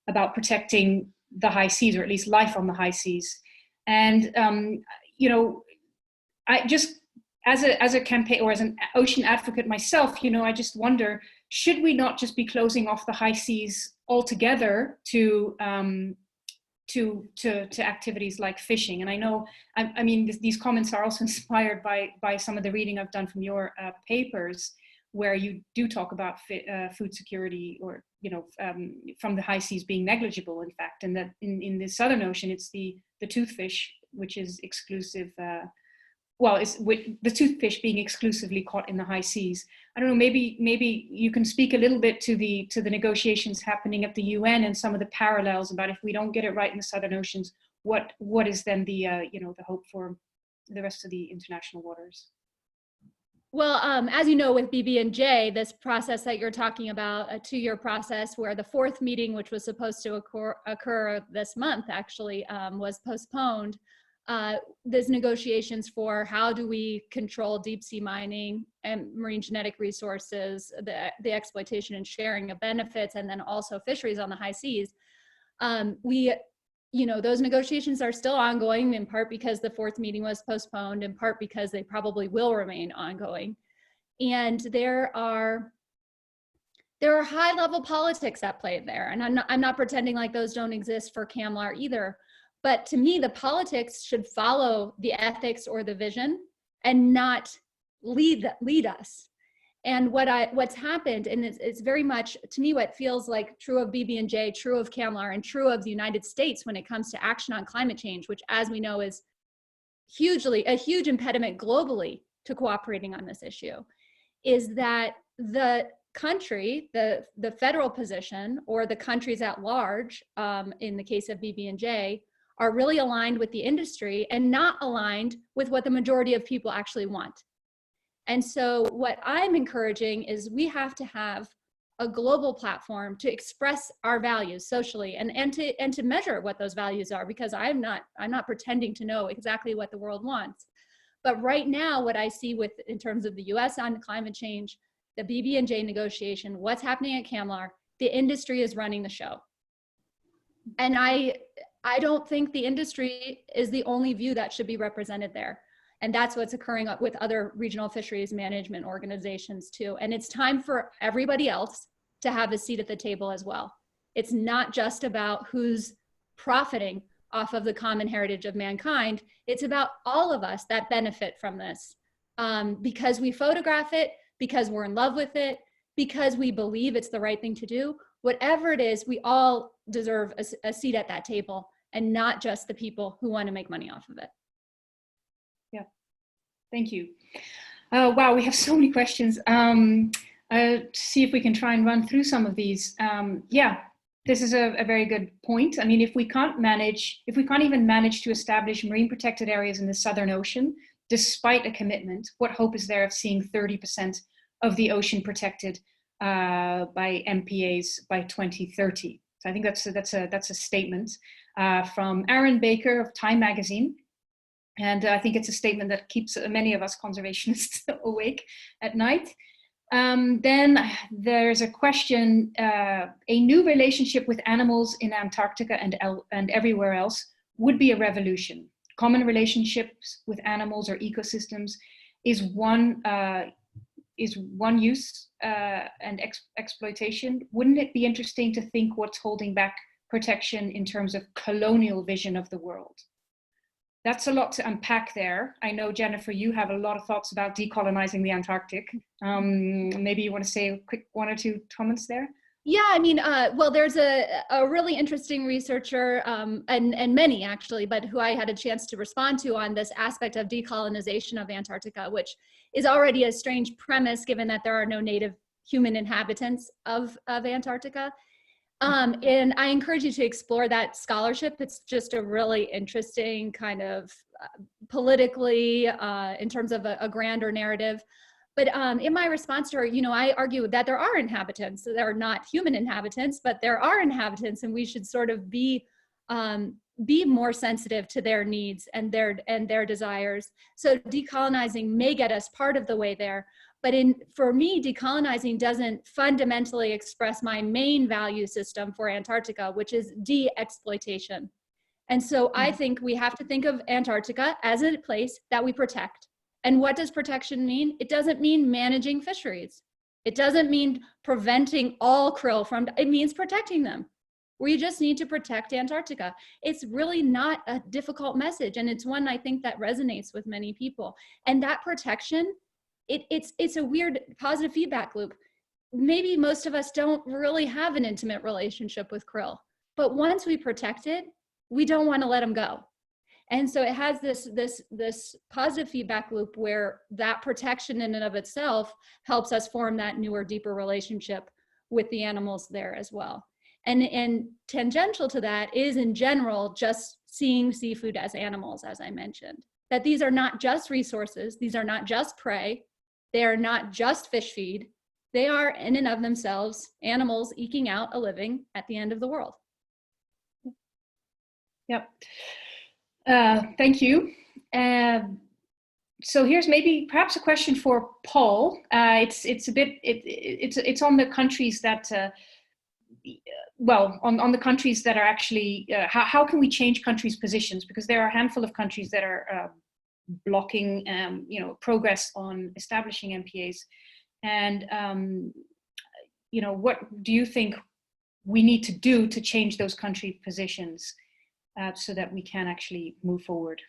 about protecting the high seas, or at least life on the high seas. And, you know, I just, as a campaign or as an ocean advocate myself, you know, I just wonder, should we not just be closing off the high seas altogether to activities like fishing? And I know, I mean, these comments are also inspired by some of the reading I've done from your papers, where you do talk about food security, or, you know, from the high seas being negligible, in fact, and that in the Southern Ocean, it's the toothfish, which is exclusive, well, it's with the toothfish being exclusively caught in the high seas. I don't know, maybe you can speak a little bit to the negotiations happening at the UN and some of the parallels about, if we don't get it right in the Southern Oceans, what is then the you know, the hope for the rest of the international waters? Well, as you know, with BB&J, this process that you're talking about, a 2-year process where the 4th meeting, which was supposed to occur this month, actually was postponed. There's negotiations for how do we control deep sea mining and marine genetic resources, the exploitation and sharing of benefits, and then also fisheries on the high seas. You know, those negotiations are still ongoing, in part because the 4th meeting was postponed, in part because they probably will remain ongoing. And there are high level politics at play there. And I'm not pretending like those don't exist for CCAMLR either. But to me, the politics should follow the ethics or the vision and not lead us. And what's happened, and it's very much, to me, what feels like true of BB&J, true of CCAMLR, and true of the United States when it comes to action on climate change, which, as we know, is a huge impediment globally to cooperating on this issue, is that the country, the federal position, or the countries at large, in the case of BB&J, are really aligned with the industry and not aligned with what the majority of people actually want. And so what I'm encouraging is we have to have a global platform to express our values socially and to measure what those values are, because I'm not pretending to know exactly what the world wants. But right now, what I see in terms of the US on climate change, the BB&J negotiation, what's happening at CCAMLR, the industry is running the show. And I don't think the industry is the only view that should be represented there. And that's what's occurring with other regional fisheries management organizations too. And it's time for everybody else to have a seat at the table as well. It's not just about who's profiting off of the common heritage of mankind. It's about all of us that benefit from this, because we photograph it, because we're in love with it, because we believe it's the right thing to do. Whatever it is, we all deserve a seat at that table, and not just the people who want to make money off of it. Yeah, thank you. Wow, we have so many questions. See if we can try and run through some of these. Yeah, this is a very good point. I mean, if we can't even manage to establish marine protected areas in the Southern Ocean, despite a commitment, what hope is there of seeing 30% of the ocean protected by MPAs by 2030? So I think that's a statement from Aaron Baker of Time Magazine. And I think it's a statement that keeps many of us conservationists awake at night. Then there's a question, a new relationship with animals in Antarctica and everywhere else would be a revolution. Common relationships with animals or ecosystems is one use and exploitation. Wouldn't it be interesting to think what's holding back protection in terms of colonial vision of the world? That's a lot to unpack there. I know, Jennifer, you have a lot of thoughts about decolonizing the Antarctic. Maybe you want to say a quick 1 or 2 comments there? Yeah, I mean, well, there's a really interesting researcher, and many actually, but who I had a chance to respond to on this aspect of decolonization of Antarctica, which is already a strange premise given that there are no native human inhabitants of Antarctica. And I encourage you to explore that scholarship. It's just a really interesting kind of politically, in terms of a grander narrative. But in my response to her, you know, I argue that there are inhabitants. So there are not human inhabitants, but there are inhabitants, and we should sort of be more sensitive to their needs and their desires. So decolonizing may get us part of the way there. But for me, decolonizing doesn't fundamentally express my main value system for Antarctica, which is de-exploitation. And so I think we have to think of Antarctica as a place that we protect. And what does protection mean? It doesn't mean managing fisheries. It doesn't mean preventing all krill from, it means protecting them. We just need to protect Antarctica. It's really not a difficult message. And it's one I think that resonates with many people. And that protection, it's a weird positive feedback loop. Maybe most of us don't really have an intimate relationship with krill, but once we protect it, we don't want to let them go. And so it has this positive feedback loop where that protection in and of itself helps us form that newer, deeper relationship with the animals there as well. And tangential to that is, in general, just seeing seafood as animals, as I mentioned, that these are not just resources, these are not just prey, they are not just fish feed, they are in and of themselves animals eking out a living at the end of the world. Yep. Thank you. So here's maybe perhaps a question for Paul. It's on the countries that, on the countries that are actually, how can we change countries' positions? Because there are a handful of countries that are blocking, progress on establishing MPAs. And, what do you think we need to do to change those country positions so that we can actually move forward?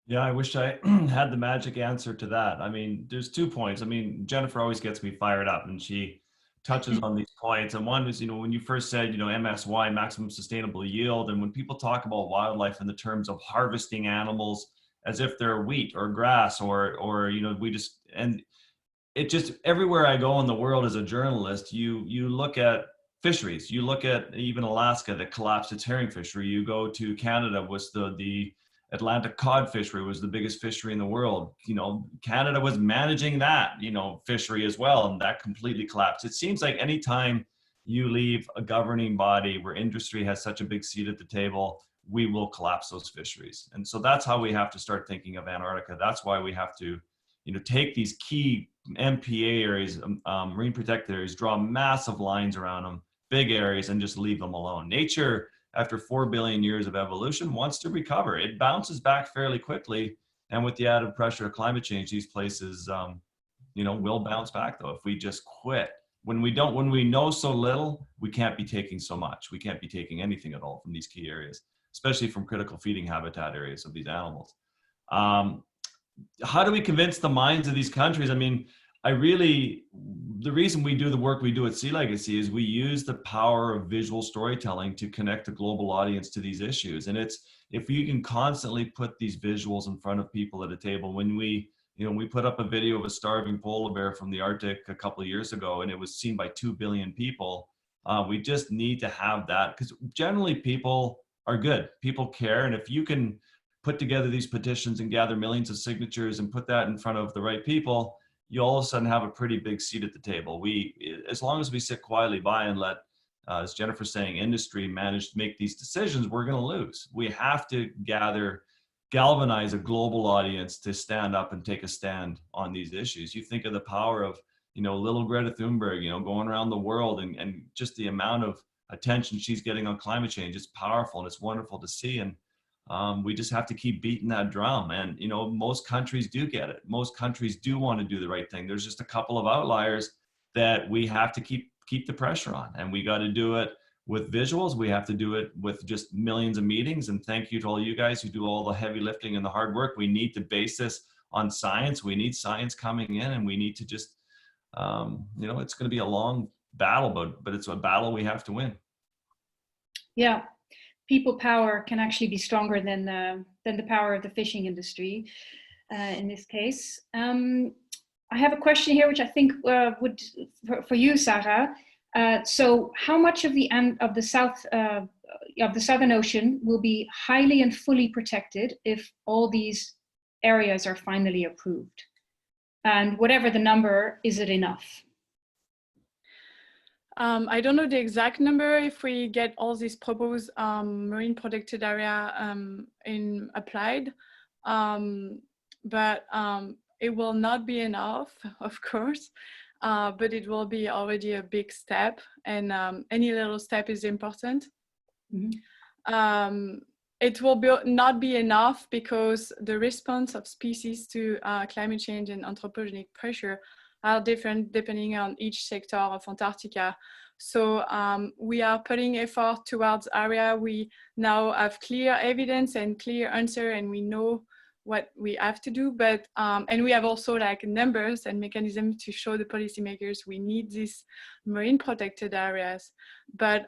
Yeah, I wish I had the magic answer to that. I mean, there's 2 points. I mean, Jennifer always gets me fired up and she touches on these points. And one is, when you first said, MSY, maximum sustainable yield, and when people talk about wildlife in the terms of harvesting animals as if they're wheat or grass or and it just, everywhere I go in the world as a journalist, you look at fisheries, you look at even Alaska that collapsed its herring fishery, you go to Canada, was the Atlantic cod fishery was the biggest fishery in the world. Canada was managing that, fishery as well, and that completely collapsed. It seems like anytime you leave a governing body where industry has such a big seat at the table, we will collapse those fisheries. And so that's how we have to start thinking of Antarctica. That's why we have to, take these key MPA areas, marine protected areas, draw massive lines around them, big areas, and just leave them alone. Nature, after 4 billion years of evolution, wants to recover. It bounces back fairly quickly. And with the added pressure of climate change, these places, will bounce back though, if we just quit. When we know so little, we can't be taking so much. We can't be taking anything at all from these key areas, especially from critical feeding habitat areas of these animals. How do we convince the minds of these countries? I mean, the reason we do the work we do at Sealegacy is we use the power of visual storytelling to connect a global audience to these issues. And if you can constantly put these visuals in front of people at a table, when we put up a video of a starving polar bear from the Arctic a couple of years ago, and it was seen by 2 billion people, we just need to have that, because generally people are good, people care. And if you can put together these petitions and gather millions of signatures and put that in front of the right people, you all of a sudden have a pretty big seat at the table. As long as we sit quietly by and let, as Jennifer's saying, industry manage to make these decisions, we're going to lose. We have to galvanize a global audience to stand up and take a stand on these issues. You think of the power of, little Greta Thunberg, going around the world and just the amount of attention she's getting on climate change. It's powerful and it's wonderful to see. And We just have to keep beating that drum. And, you know, most countries do get it. Most countries do want to do the right thing. There's just a couple of outliers that we have to keep the pressure on. And we got to do it with visuals. We have to do it with just millions of meetings. And thank you to all you guys who do all the heavy lifting and the hard work. We need to base this on science. We need science coming in, and we need to just, you know, it's going to be a long battle, but it's a battle we have to win. Yeah. People power can actually be stronger than the power of the fishing industry in this case. I have a question here, which I think would for you, Sara. So, how much of the Southern Ocean will be highly and fully protected if all these areas are finally approved? And whatever the number, is it enough? I don't know the exact number if we get all these proposed marine protected area applied, but it will not be enough, of course, but it will be already a big step, and any little step is important. Mm-hmm. It will not be enough because the response of species to climate change and anthropogenic pressure are different depending on each sector of Antarctica. So we are putting effort towards area. We now have clear evidence and clear answer, and we know what we have to do, but and we have also like numbers and mechanisms to show the policymakers we need these marine protected areas. But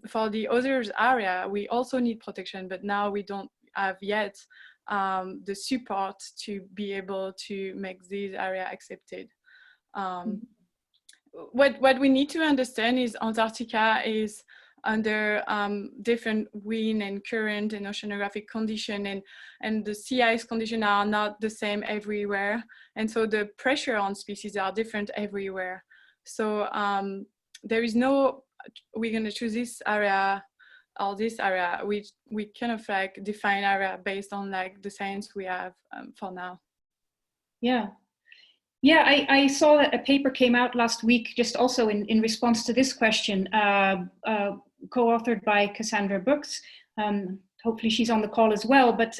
for the others area, we also need protection, but now we don't have yet the support to be able to make these areas accepted. What we need to understand is Antarctica is under different wind and current and oceanographic condition, and the sea ice conditions are not the same everywhere, and so the pressure on species are different everywhere. So there is no we're going to choose this area or this area. We kind of like define area based on like the science we have for now. Yeah. Yeah, I saw that a paper came out last week, just also in response to this question, co-authored by Cassandra Brooks. Hopefully she's on the call as well. But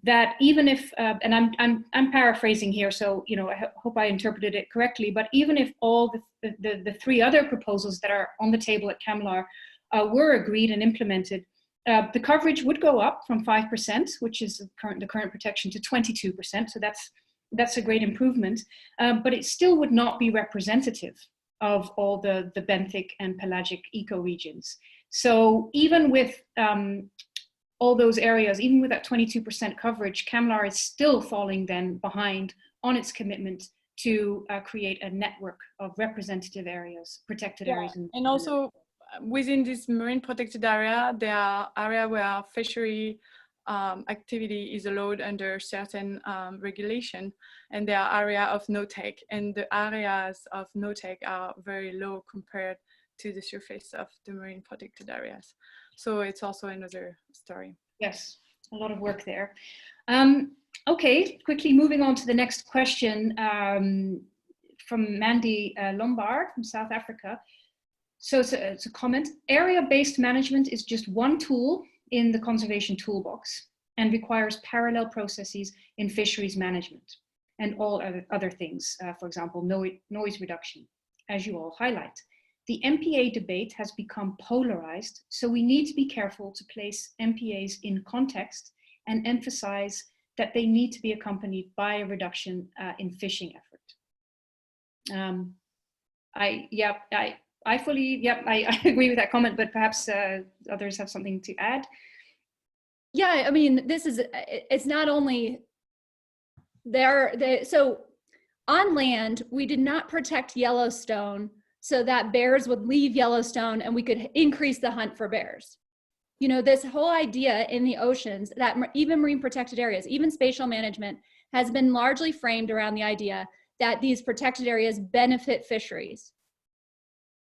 that even if, and I'm paraphrasing here, so you know, I hope I interpreted it correctly. But even if all the three other proposals that are on the table at CCAMLR were agreed and implemented, the coverage would go up from 5%, which is the current protection, to 22%. So that's a great improvement, but it still would not be representative of all the benthic and pelagic ecoregions. So even with all those areas, even with that 22% coverage, CCAMLR is still falling then behind on its commitment to create a network of representative areas, protected areas. And also within this marine protected area, there are areas where fishery activity is allowed under certain regulation, and there are areas of no-take, and the areas of no-take are very low compared to the surface of the marine protected areas. So it's also another story. Yes, a lot of work there. Okay, quickly moving on to the next question from Mandy Lombard from South Africa. So it's a comment. Area-based management is just one tool in the conservation toolbox and requires parallel processes in fisheries management and all other things, for example, noise reduction, as you all highlight. The MPA debate has become polarized, so we need to be careful to place MPAs in context and emphasize that they need to be accompanied by a reduction in fishing effort. I fully, I agree with that comment, but perhaps others have something to add. Yeah, I mean, it's not only so on land, we did not protect Yellowstone so that bears would leave Yellowstone and we could increase the hunt for bears. You know, this whole idea in the oceans that even marine protected areas, even spatial management, has been largely framed around the idea that these protected areas benefit fisheries.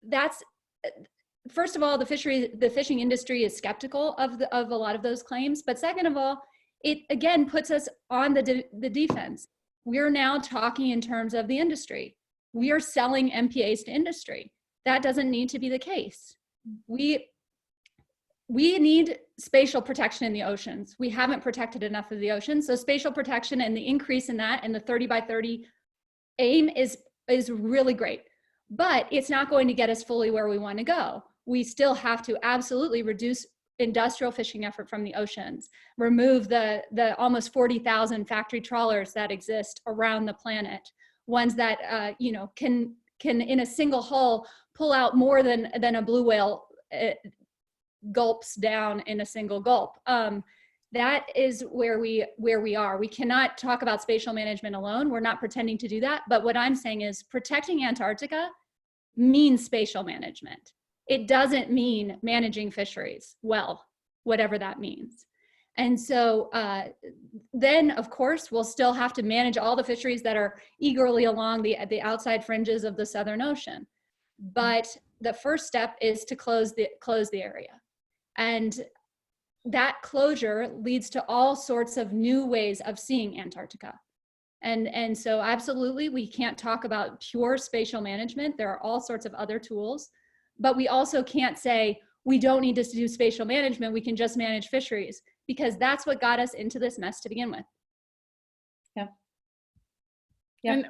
That's, first of all, the fishing industry is skeptical of a lot of those claims. But second of all, it again puts us on the defense. We're now talking in terms of the industry. We are selling MPAs to industry. That doesn't need to be the case. we need spatial protection in the oceans. We haven't protected enough of the oceans. So spatial protection and the increase in that and the 30 by 30 aim is really great, but it's not going to get us fully where we want to go. We still have to absolutely reduce industrial fishing effort from the oceans, remove the almost 40,000 factory trawlers that exist around the planet, ones that you know, can in a single hull pull out more than a blue whale gulps down in a single gulp. That is where we are. We cannot talk about spatial management alone. We're not pretending to do that. But what I'm saying is protecting Antarctica means spatial management. It doesn't mean managing fisheries well, whatever that means. And so then, of course, we'll still have to manage all the fisheries that are eagerly along the outside fringes of the Southern Ocean. But the first step is to close the area. And that closure leads to all sorts of new ways of seeing Antarctica. And so absolutely, we can't talk about pure spatial management. There are all sorts of other tools, but we also can't say we don't need to do spatial management, we can just manage fisheries, because that's what got us into this mess to begin with. Yeah. And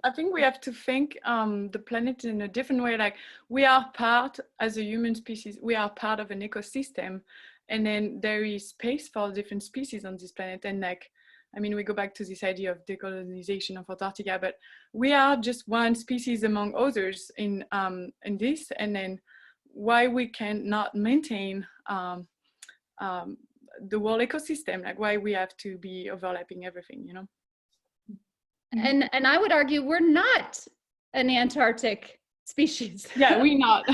I think we have to think the planet in a different way. Like, we are part, as a human species, we are part of an ecosystem, and then there is space for different species on this planet. And like, I mean, we go back to this idea of decolonization of Antarctica, but we are just one species among others in this. And then why we cannot maintain the whole ecosystem, like why we have to be overlapping everything, you know? And I would argue we're not an Antarctic species. Yeah, we're not.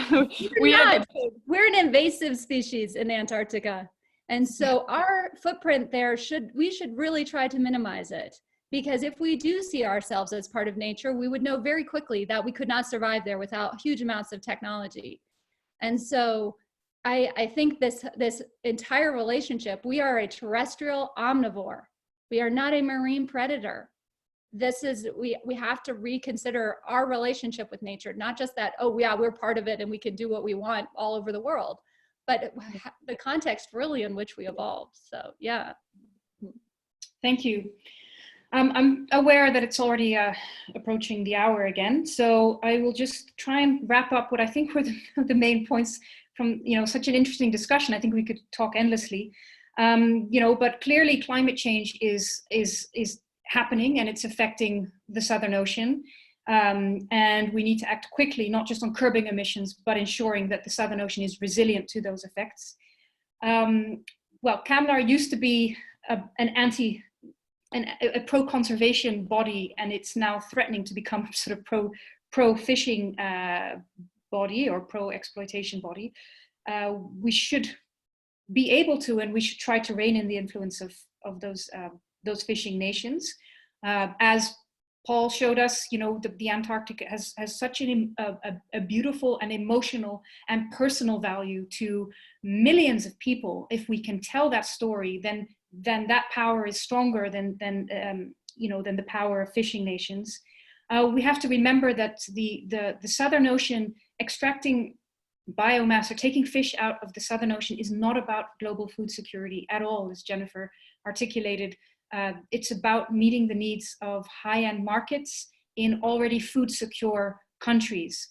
We're an invasive species in Antarctica. And so our footprint there we should really try to minimize it, because if we do see ourselves as part of nature, we would know very quickly that we could not survive there without huge amounts of technology. And so I think this entire relationship, we are a terrestrial omnivore. We are not a marine predator. We have to reconsider our relationship with nature, not just that, oh yeah, we're part of it and we can do what we want all over the world, but the context really in which we evolved. So yeah. Thank you. I'm aware that it's already approaching the hour again, so I will just try and wrap up what I think were the main points from, you know, such an interesting discussion. I think we could talk endlessly, you know, but clearly climate change is happening, and it's affecting the Southern Ocean, and we need to act quickly, not just on curbing emissions, but ensuring that the Southern Ocean is resilient to those effects. Well, CCAMLR used to be a pro-conservation body, and it's now threatening to become sort of pro-fishing body or pro-exploitation body. We should be able to, and we should try to rein in the influence of those fishing nations. As Paul showed us, you know, the Antarctic has such a beautiful and emotional and personal value to millions of people. If we can tell that story, then that power is stronger than the power of fishing nations. We have to remember that the Southern Ocean, extracting biomass or taking fish out of the Southern Ocean, is not about global food security at all, as Jennifer articulated. It's about meeting the needs of high-end markets in already food secure countries.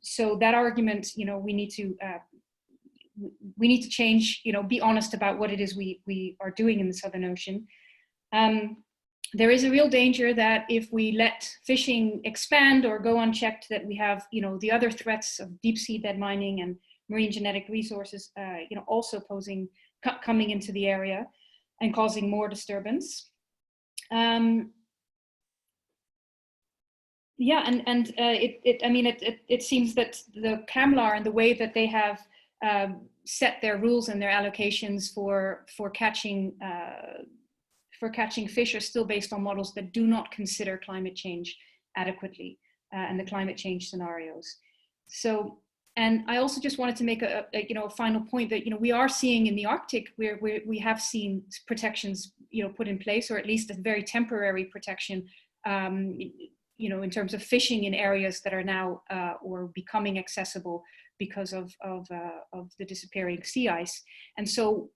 So that argument, you know, we need to change, you know, be honest about what it is we are doing in the Southern Ocean. There is a real danger that if we let fishing expand or go unchecked, that we have, you know, the other threats of deep sea dead mining and marine genetic resources, you know, also coming into the area and causing more disturbance. Yeah, it seems that the CCAMLR and the way that they have set their rules and their allocations for catching fish are still based on models that do not consider climate change adequately and the climate change scenarios. So, and I also just wanted to make a final point that, you know, we are seeing in the Arctic where we have seen protections, you know, put in place, or at least a very temporary protection, you know, in terms of fishing in areas that are now or becoming accessible because of the disappearing sea ice. And so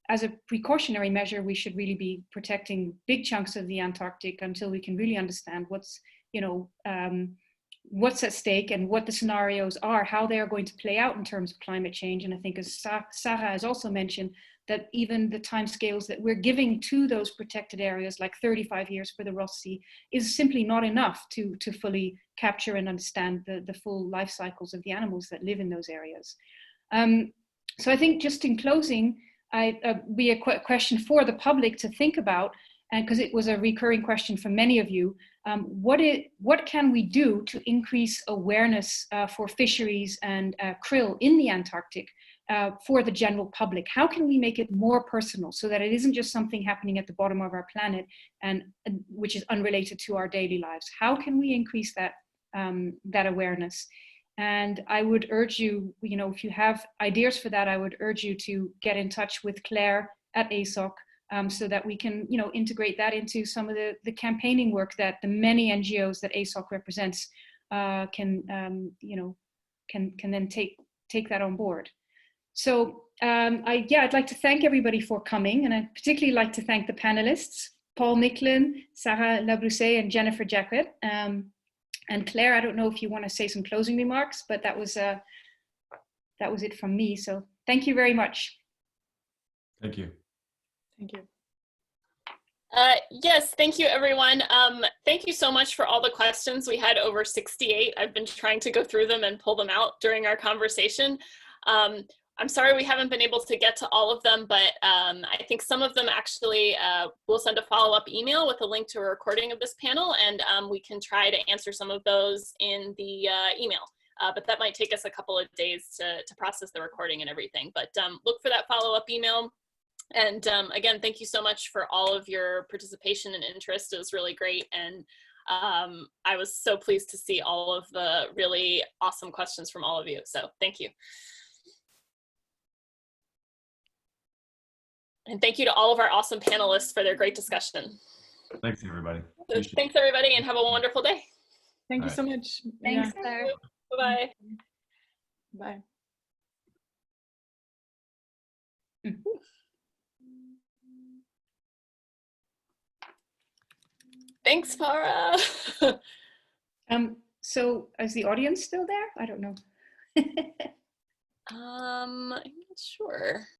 as a precautionary measure, we should really be protecting big chunks of the Antarctic until we can really understand what's, what's at stake and what the scenarios are, how they are going to play out in terms of climate change. And I think, as Sara has also mentioned, that even the timescales that we're giving to those protected areas, like 35 years for the Ross Sea, is simply not enough to fully capture and understand the full life cycles of the animals that live in those areas. So I think, just in closing, be a question for the public to think about, and because it was a recurring question from many of you, what can we do to increase awareness for fisheries and krill in the Antarctic for the general public? How can we make it more personal so that it isn't just something happening at the bottom of our planet and which is unrelated to our daily lives? How can we increase that that awareness? And I would urge you, if you have ideas for that, I would urge you to get in touch with Claire at ASOC so that we can, integrate that into some of the campaigning work that the many NGOs that ASOC represents can then take that on board. So I'd like to thank everybody for coming, and I'd particularly like to thank the panelists, Paul Nicklen, Sara Labrousse, and Jennifer Jacquet. And Claire, I don't know if you want to say some closing remarks, but that was it from me. So thank you very much. Thank you. Thank you. Yes, thank you, everyone. Thank you so much for all the questions. We had over 68. I've been trying to go through them and pull them out during our conversation. I'm sorry we haven't been able to get to all of them, but I think some of them actually we'll send a follow-up email with a link to a recording of this panel, and we can try to answer some of those in the email. But that might take us a couple of days to process the recording and everything. But look for that follow-up email. And again, thank you so much for all of your participation and interest. It was really great. And I was so pleased to see all of the really awesome questions from all of you. So thank you. And thank you to all of our awesome panelists for their great discussion. Thanks, everybody. Thanks, everybody, and have a wonderful day. Thank you so much. Thanks, Yeah. Claire. Bye-bye. Bye. Thanks, Farah. So is the audience still there? I don't know. I'm not sure.